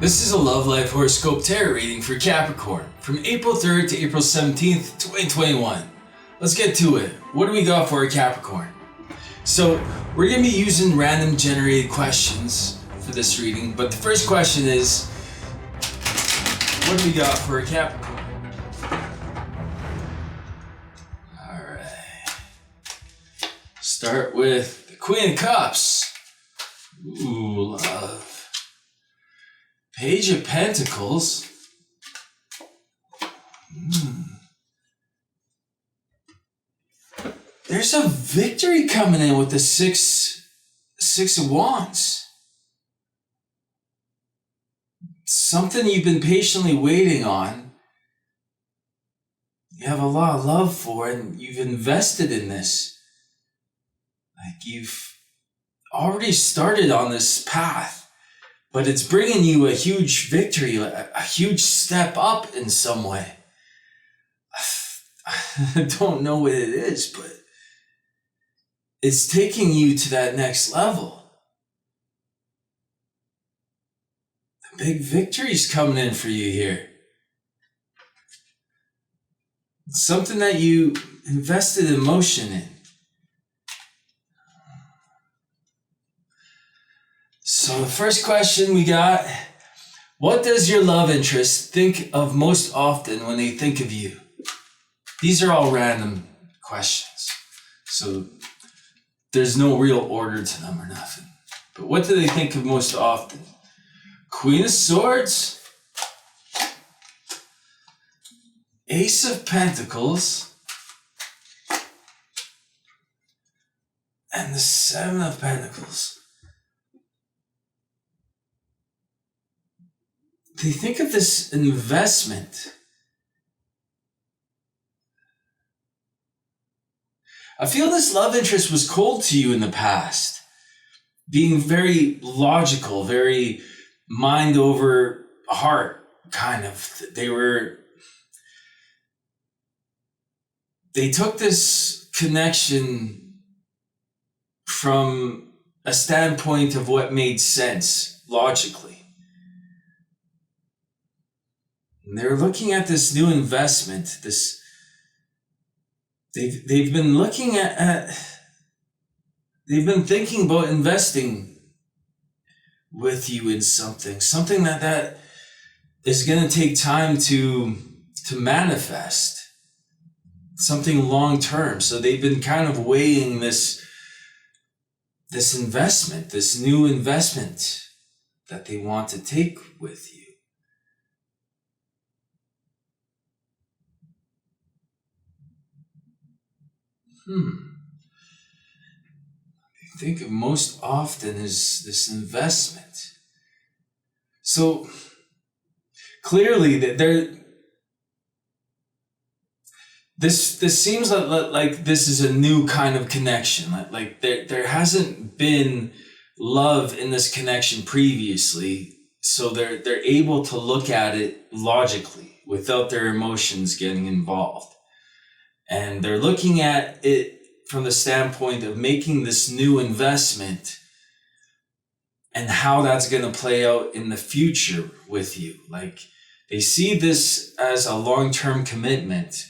This is a Love Life Horoscope Tarot reading for Capricorn from April 3rd to April 17th, 2021. Let's get to it. What do we got for a Capricorn? So, we're going to be using random generated questions for this reading, but the first question is, what do we got for a Capricorn? Alright. Start with the Queen of Cups. Ooh, love. Page of Pentacles. There's a victory coming in with the Six of Wands. Something you've been patiently waiting on. You have a lot of love for it, and you've invested in this. Like, you've already started on this path. But it's bringing you a huge victory, a huge step up in some way. I don't know what it is, but it's taking you to that next level. The big victory's coming in for you here. It's something that you invested emotion in. So the first question we got, what does your love interest think of most often when they think of you? These are all random questions, so there's no real order to them or nothing. But what do they think of most often? Queen of Swords, Ace of Pentacles, and the Seven of Pentacles. They think of this investment. I feel this love interest was cold to you in the past, being very logical, very mind over heart kind of. They took this connection from a standpoint of what made sense logically. And they're looking at this new investment, they've been looking at they've been thinking about investing with you in something that is going to take time to manifest, something long term. So they've been kind of weighing this investment, this new investment that they want to take with you. I think of most often is this investment. So clearly that this seems like this is a new kind of connection. Like there hasn't been love in this connection previously, so they're able to look at it logically without their emotions getting involved. And they're looking at it from the standpoint of making this new investment and how that's going to play out in the future with you. Like, they see this as a long-term commitment,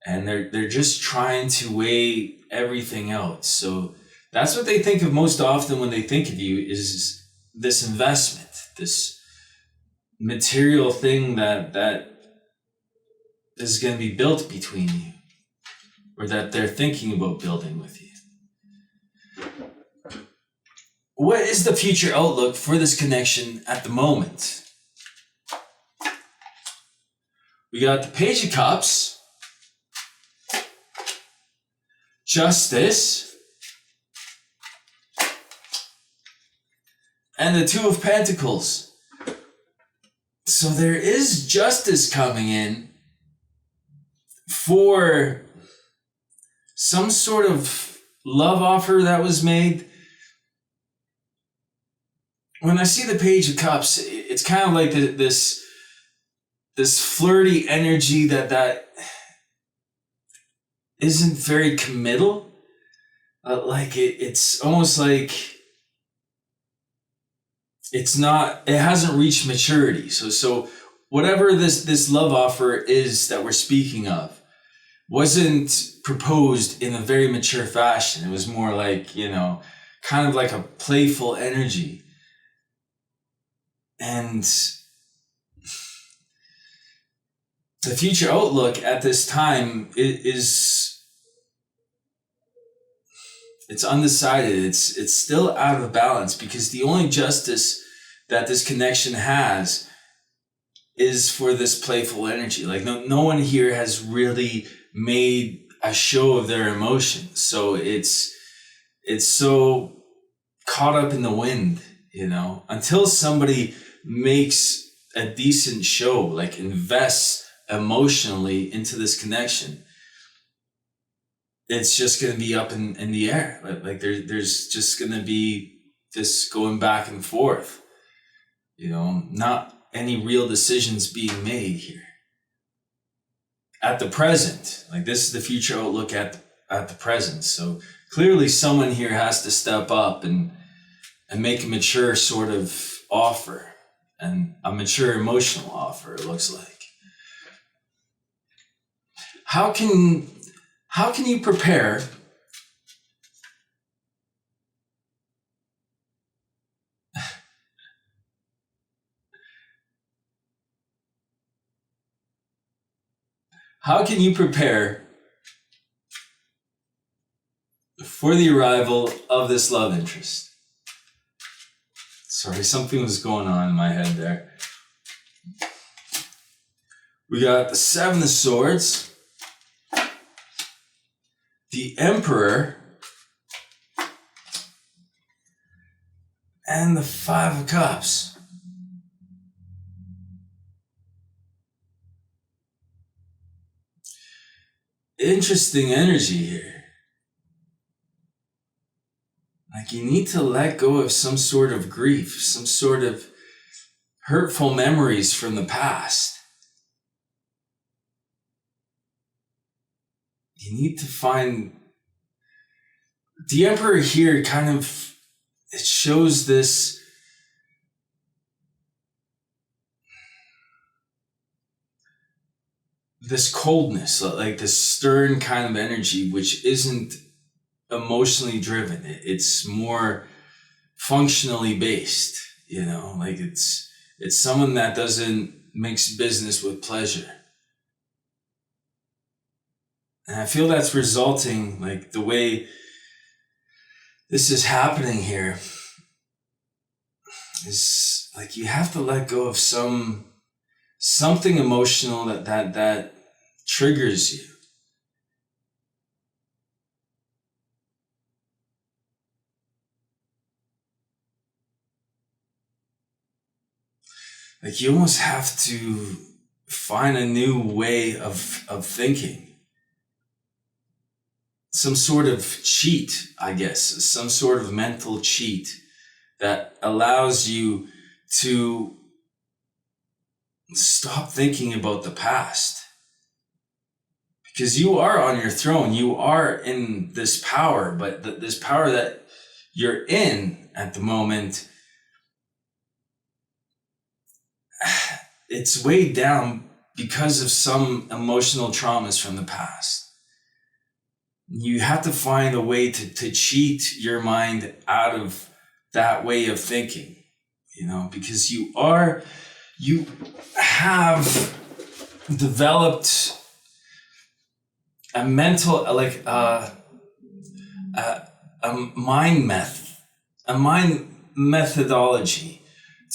and they're just trying to weigh everything out. So that's what they think of most often when they think of you, is this investment, this material thing that is going to be built between you, or that they're thinking about building with you. What is the future outlook for this connection at the moment? We got the Page of Cups, Justice, and the Two of Pentacles. So there is justice coming in for some sort of love offer that was made. When I see the Page of Cups, it's kind of like this this flirty energy that isn't very committal. It's almost like it hasn't reached maturity. So whatever this love offer is that we're speaking of wasn't proposed in a very mature fashion. It was more like, kind of like a playful energy. And the future outlook at this time is it's undecided. It's still out of balance, because the only justice that this connection has is for this playful energy. Like no one here has really made a show of their emotions. So it's so caught up in the wind, until somebody makes a decent show, like invests emotionally into this connection. It's just going to be up in the air. Like there's just going to be this going back and forth, not any real decisions being made here. At the present, like this is the future outlook at the present. So clearly someone here has to step up and make a mature sort of offer, and a mature emotional offer, it looks like. How can you prepare for the arrival of this love interest? Sorry, something was going on in my head there. We got the Seven of Swords, the Emperor, and the Five of Cups. Interesting energy here. Like you need to let go of some sort of grief, some sort of hurtful memories from the past. You need to find the Emperor here. It shows this coldness, like this stern kind of energy, which isn't emotionally driven. It's more functionally based, like it's someone that doesn't mix business with pleasure. And I feel that's resulting, like the way this is happening here is like you have to let go of something emotional that triggers you. Like you almost have to find a new way of thinking. Some sort of cheat, I guess, some sort of mental cheat that allows you to stop thinking about the past. Because you are on your throne, you are in this power, but this power that you're in at the moment, it's weighed down because of some emotional traumas from the past. You have to find a way to cheat your mind out of that way of thinking, because you have developed a mental, a mind methodology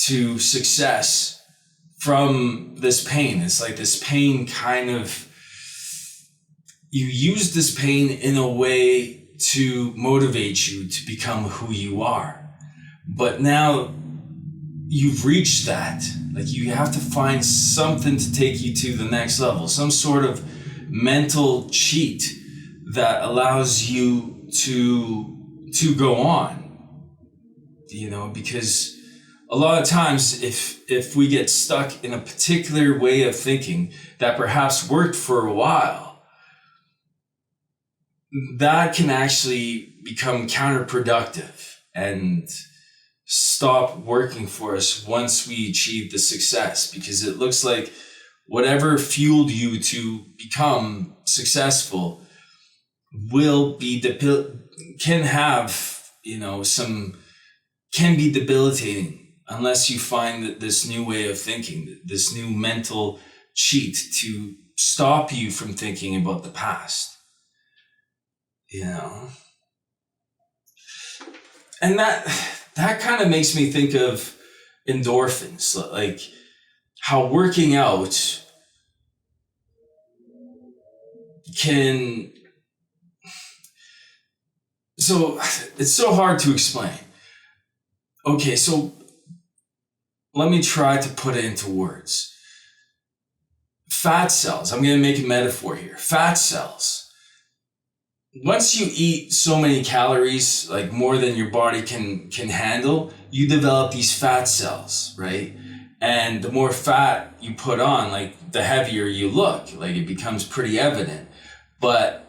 to success from this pain. It's like this pain you use this pain in a way to motivate you to become who you are. But now you've reached that. Like you have to find something to take you to the next level, some sort of mental cheat that allows you to go on, because a lot of times if we get stuck in a particular way of thinking that perhaps worked for a while, that can actually become counterproductive and stop working for us once we achieve the success, because it looks like whatever fueled you to become successful will be can have, can be debilitating unless you find this new way of thinking, this new mental cheat to stop you from thinking about the past. And that kind of makes me think of endorphins, like how working out can, so it's so hard to explain. Okay, so let me try to put it into words. Fat cells, I'm going to make a metaphor here. Fat cells. Once you eat so many calories, like more than your body can handle, you develop these fat cells, right? And the more fat you put on, like the heavier you look, like it becomes pretty evident. But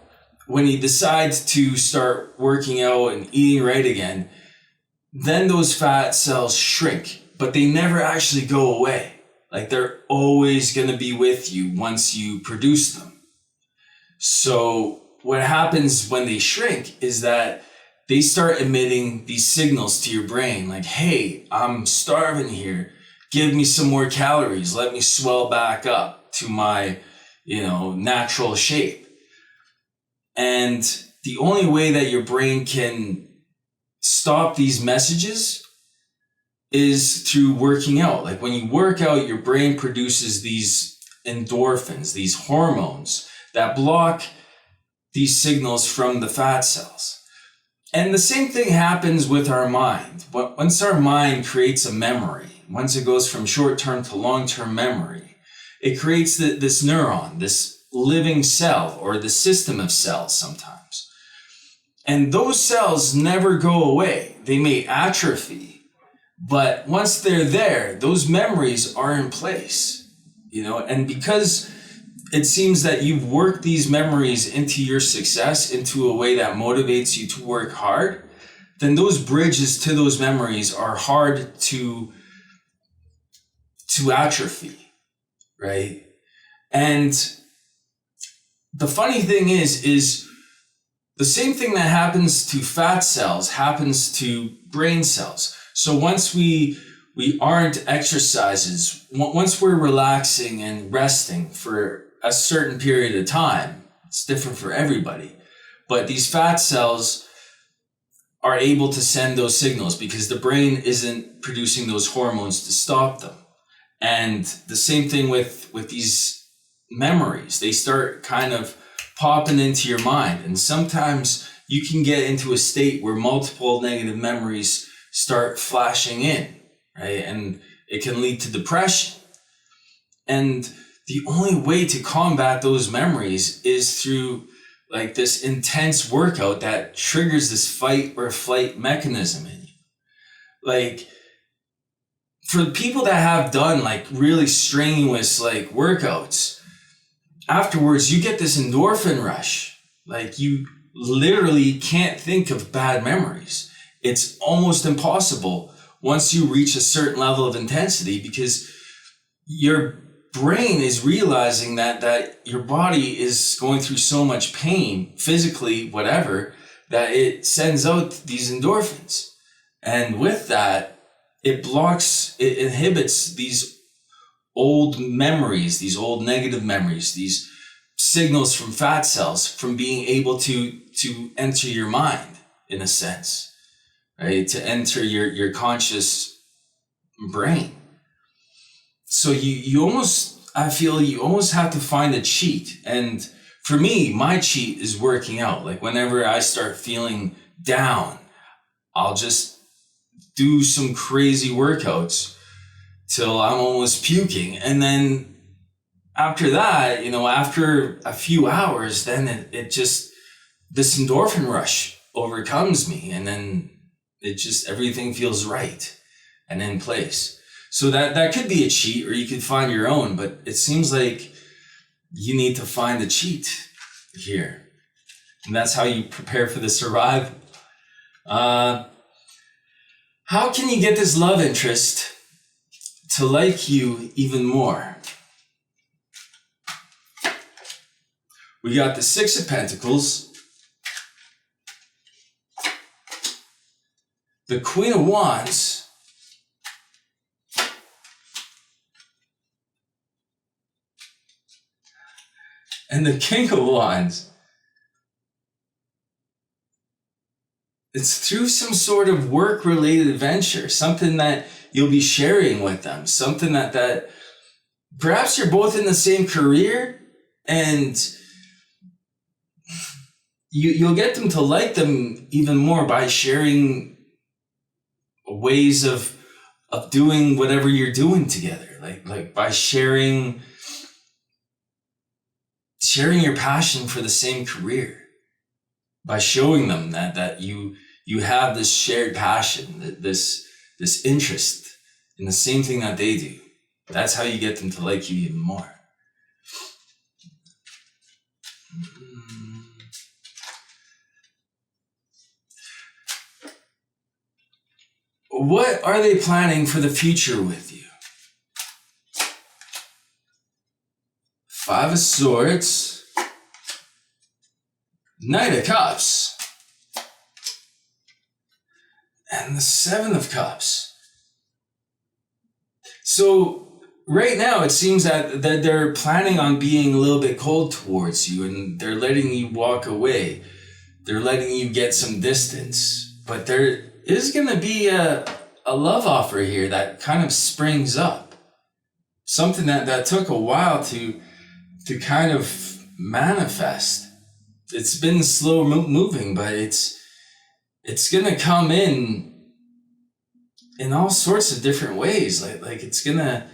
when you decide to start working out and eating right again, then those fat cells shrink, but they never actually go away. Like they're always going to be with you once you produce them. So what happens when they shrink is that they start emitting these signals to your brain like, hey, I'm starving here. Give me some more calories. Let me swell back up to my, natural shape. And the only way that your brain can stop these messages is through working out. Like when you work out, your brain produces these endorphins, these hormones that block these signals from the fat cells. And the same thing happens with our mind. Once our mind creates a memory, once it goes from short-term to long-term memory, it creates this neuron, this living cell, or the system of cells sometimes. And those cells never go away. They may atrophy, but once they're there, those memories are in place, and because it seems that you've worked these memories into your success into a way that motivates you to work hard, then those bridges to those memories are hard to atrophy, right? And the funny thing is the same thing that happens to fat cells happens to brain cells. So once we aren't exercises, once we're relaxing and resting for a certain period of time, it's different for everybody, but these fat cells are able to send those signals because the brain isn't producing those hormones to stop them. And the same thing with these memories. They start kind of popping into your mind. And sometimes you can get into a state where multiple negative memories start flashing in, right? And it can lead to depression. And the only way to combat those memories is through like this intense workout that triggers this fight or flight mechanism in you. Like for people that have done like really strenuous like workouts, afterwards you get this endorphin rush. Like you literally can't think of bad memories. It's almost impossible once you reach a certain level of intensity because your brain is realizing that your body is going through so much pain, physically, whatever, that it sends out these endorphins. And with that, it inhibits these old memories, these old negative memories, these signals from fat cells from being able to enter your mind, in a sense, right? To enter your conscious brain. So I feel you almost have to find a cheat. And for me, my cheat is working out. Like whenever I start feeling down, I'll just do some crazy workouts till I'm almost puking. And then after that, after a few hours, then it just, this endorphin rush overcomes me. And then everything feels right. and in place. So that could be a cheat, or you could find your own, but it seems like you need to find a cheat here. And that's how you prepare for the survival. How can you get this love interest to like you even more? We got the Six of Pentacles, the Queen of Wands, and the King of Wands. It's through some sort of work-related adventure, something that you'll be sharing with them, something that perhaps you're both in the same career, and you'll get them to like them even more by sharing ways of doing whatever you're doing together, like by sharing your passion for the same career, by showing them that you have this shared passion, this interest in the same thing that they do. That's how you get them to like you even more. What are they planning for the future with you? Five of Swords, Knight of Cups, and the Seven of Cups. So right now it seems that they're planning on being a little bit cold towards you, and they're letting you walk away. They're letting you get some distance. But there is going to be a love offer here that kind of springs up. Something that took a while to kind of manifest. It's been slow moving, but it's going to come in all sorts of different ways. Like it's going to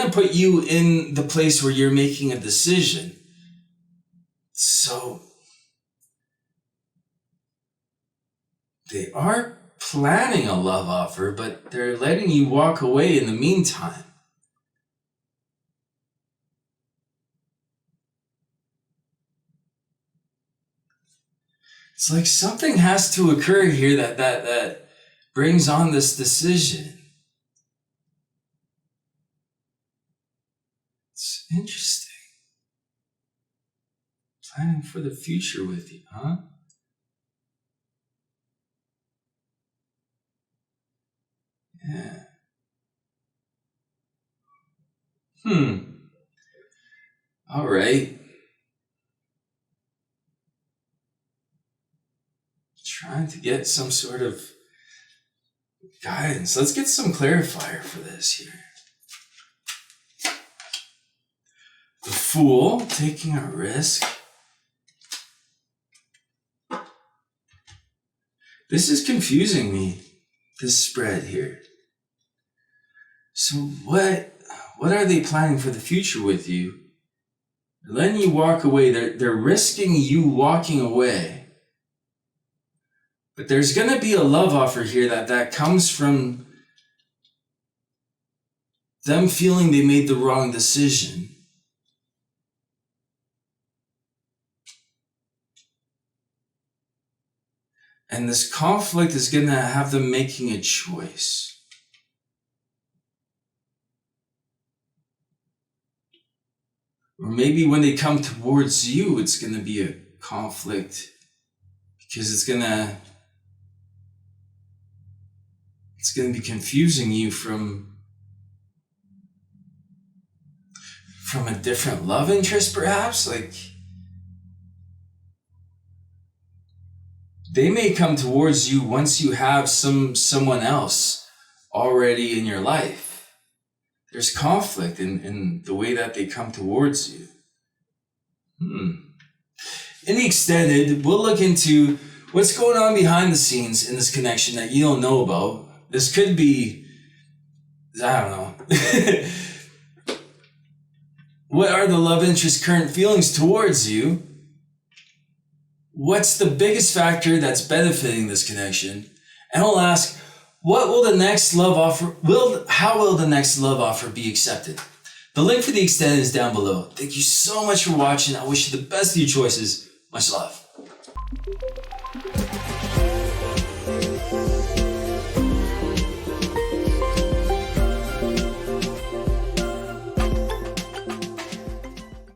put you in the place where you're making a decision. So they are planning a love offer, but they're letting you walk away in the meantime. It's like something has to occur here that brings on this decision. It's interesting. Planning for the future with you, huh? Yeah. All right. Trying to get some sort of guidance. Let's get some clarifier for this here. The Fool, taking a risk. This is confusing me, this spread here. So what are they planning for the future with you? They're letting you walk away. They're risking you walking away. But there's going to be a love offer here that comes from them feeling they made the wrong decision. And this conflict is going to have them making a choice. Or maybe when they come towards you, it's going to be a conflict because it's going to be confusing you from a different love interest, perhaps. Like, they may come towards you once you have someone else already in your life. There's conflict in the way that they come towards you. In the extended, we'll look into what's going on behind the scenes in this connection that you don't know about. This could be, I don't know. What are the love interest's current feelings towards you? What's the biggest factor that's benefiting this connection? And we'll ask, What will the next love offer, how will the next love offer be accepted? The link for the extended is down below. Thank you so much for watching. I wish you the best of your choices. Much love.